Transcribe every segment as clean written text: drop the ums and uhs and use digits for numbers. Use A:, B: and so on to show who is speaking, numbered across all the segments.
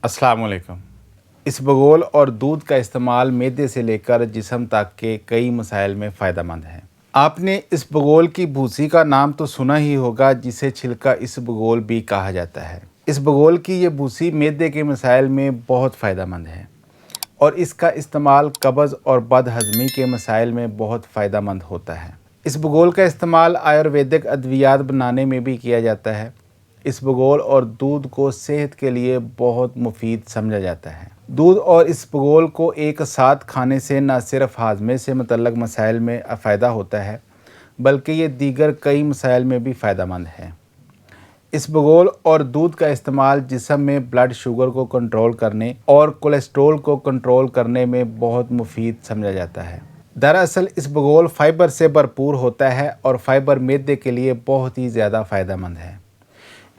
A: अस्सलाम वालेकुम। इसबगोल और दूध का इस्तेमाल मैदे से लेकर जिस्म तक के कई मसाइल में फ़ायदेमंद है। आपने इसबगोल की भूसी का नाम तो सुना ही होगा, जिसे छिलका इसबगोल भी कहा जाता है। इसबगोल की ये भूसी मैदे के मसाइल में बहुत फ़ायदेमंद है और इसका इस्तेमाल कब्ज़ और बदहज़मी के मसाइल में बहुत फ़ायदेमंद होता है। इसबगोल का इस्तेमाल आयुर्वेदिक अद्वियात बनाने में भी किया जाता है। इसबगोल और दूध को सेहत के लिए बहुत मुफीद समझा जाता है। दूध और इसबगोल को एक साथ खाने से न सिर्फ हाजमे से मुतल्लक मसाइल में फ़ायदा होता है, बल्कि ये दीगर कई मसाइल में भी फ़ायदेमंद है। इसबगोल और दूध का इस्तेमाल जिस्म में ब्लड शुगर को कंट्रोल करने और कोलेस्ट्रॉल को कंट्रोल करने में बहुत मुफीद समझा जाता है। दरअसल इसबगोल फ़ाइबर से भरपूर होता है और फ़ाइबर मैदे के लिए बहुत ही ज़्यादा फ़ायदेमंद है।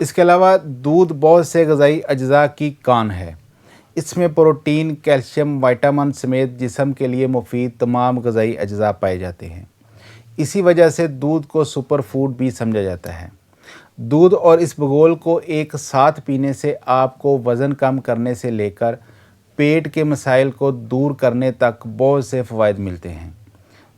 A: इसके अलावा दूध बहुत से ग़िज़ाई अज्जा की कान है। इसमें प्रोटीन, कैल्शियम, विटामिन समेत जिस्म के लिए मुफीद तमाम ग़िज़ाई अज्जा पाए जाते हैं। इसी वजह से दूध को सुपर फूड भी समझा जाता है। दूध और इसबगोल को एक साथ पीने से आपको वज़न कम करने से लेकर पेट के मसाइल को दूर करने तक बहुत से फ़वाइद मिलते हैं,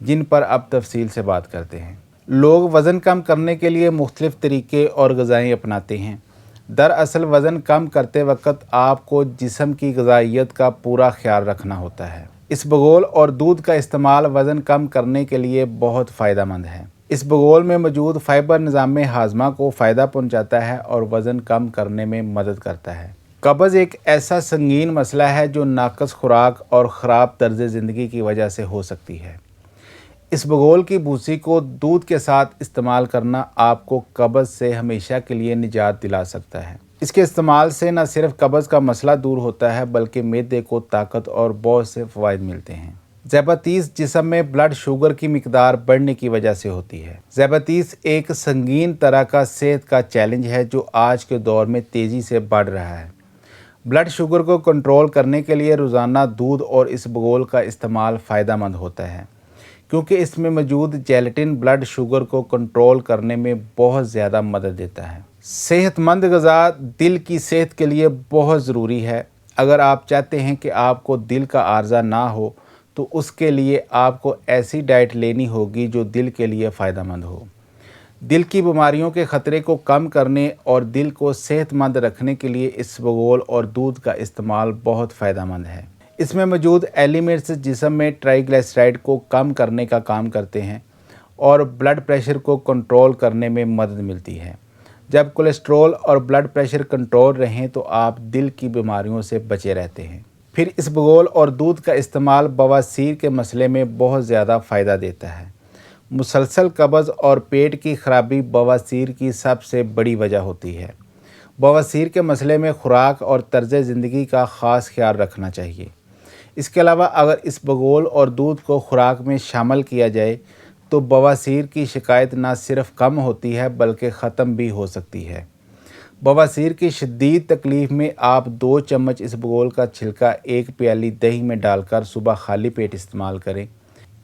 A: जिन पर अब तफसील से बात करते हैं। लोग वज़न कम करने के लिए मुख्तलिफ़ तरीक़े और ग़िज़ाएँ अपनाते हैं। दरअसल वज़न कम करते वक्त आपको जिस्म की ग़िज़ाइयत का पूरा ख्याल रखना होता है। इसबगोल और दूध का इस्तेमाल वज़न कम करने के लिए बहुत फ़ायदेमंद है। इसबगोल में मौजूद फ़ाइबर निज़ाम हाज़मा को फ़ायदा पहुँचाता है और वज़न कम करने में मदद करता है। कब्ज़ एक ऐसा संगीन मसला है जो नाक़िस खुराक और ख़राब तर्ज़ ज़िंदगी की वजह से हो सकती है। इसबगोल की भूसी को दूध के साथ इस्तेमाल करना आपको कब्ज़ से हमेशा के लिए निजात दिला सकता है। इसके इस्तेमाल से न सिर्फ कब्ज़ का मसला दूर होता है, बल्कि मैदे को ताकत और बहुत से फ़वाइद मिलते हैं। ज़्यादतीस जिस्म में ब्लड शुगर की मिकदार बढ़ने की वजह से होती है। ज़्यादतीस एक संगीन तरह का सेहत का चैलेंज है जो आज के दौर में तेज़ी से बढ़ रहा है। ब्लड शुगर को कंट्रोल करने के लिए रोज़ाना दूध और इसबगोल का इस्तेमाल फ़ायदेमंद होता है, क्योंकि इसमें मौजूद जेलेटिन ब्लड शुगर को कंट्रोल करने में बहुत ज़्यादा मदद देता है। सेहतमंद ग़िज़ा दिल की सेहत के लिए बहुत ज़रूरी है। अगर आप चाहते हैं कि आपको दिल का आर्ज़ा ना हो, तो उसके लिए आपको ऐसी डाइट लेनी होगी जो दिल के लिए फ़ायदेमंद हो। दिल की बीमारियों के ख़तरे को कम करने और दिल को सेहतमंद रखने के लिए इसबगोल और दूध का इस्तेमाल बहुत फ़ायदेमंद है। इसमें मौजूद एलिमेंट्स जिस्म में ट्राइग्लिसराइड को कम करने का काम करते हैं और ब्लड प्रेशर को कंट्रोल करने में मदद मिलती है। जब कोलेस्ट्रॉल और ब्लड प्रेशर कंट्रोल रहें तो आप दिल की बीमारियों से बचे रहते हैं। फिर इसबगोल और दूध का इस्तेमाल बवासीर के मसले में बहुत ज़्यादा फ़ायदा देता है। मुसलसल कब्ज़ और पेट की खराबी बवासीर की सबसे बड़ी वजह होती है। बवासीर के मसले में खुराक और तर्ज़ ज़िंदगी का ख़ास ख्याल रखना चाहिए। इसके अलावा अगर इसबगोल और दूध को खुराक में शामिल किया जाए तो बवासीर की शिकायत न सिर्फ कम होती है, बल्कि ख़त्म भी हो सकती है। बवासीर की शदीद तकलीफ़ में आप 2 चम्मच इसबगोल का छिलका 1 प्याली दही में डालकर सुबह खाली पेट इस्तेमाल करें।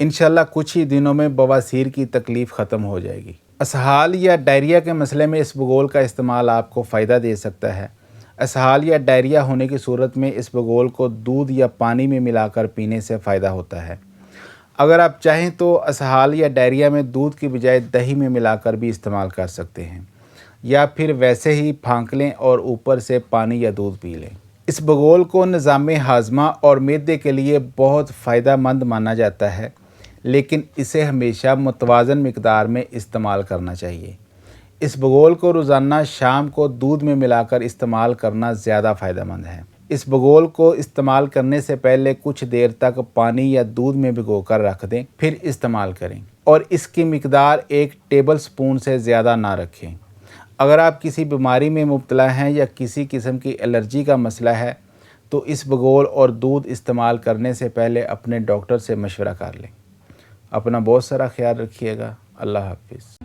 A: इंशाल्लाह कुछ ही दिनों में बवासीर की तकलीफ़ ख़त्म हो जाएगी। इसहाल या डायरिया के मसले में इसबगोल का इस्तेमाल आपको फ़ायदा दे सकता है। इसहाल या डायरिया होने की सूरत में इसबगोल को दूध या पानी में मिलाकर पीने से फ़ायदा होता है। अगर आप चाहें तो इसहाल या डायरिया में दूध की बजाय दही में मिलाकर भी इस्तेमाल कर सकते हैं, या फिर वैसे ही फांक लें और ऊपर से पानी या दूध पी लें। इसबगोल को निज़ाम हाज़मा और मैदे के लिए बहुत फ़ायदेमंद माना जाता है, लेकिन इसे हमेशा मुतवाज़न मिकदार में इस्तेमाल करना चाहिए। इसबगोल को रोज़ाना शाम को दूध में मिलाकर इस्तेमाल करना ज़्यादा फ़ायदेमंद है। इसबगोल को इस्तेमाल करने से पहले कुछ देर तक पानी या दूध में भिगोकर रख दें, फिर इस्तेमाल करें और इसकी मिकदार 1 टेबल स्पून से ज़्यादा ना रखें। अगर आप किसी बीमारी में मुब्तला हैं या किसी किस्म की एलर्जी का मसला है, तो इसबगोल और दूध इस्तेमाल करने से पहले अपने डॉक्टर से मशवरा कर लें। अपना बहुत सारा ख्याल रखिएगा। अल्लाह हाफ़िज़।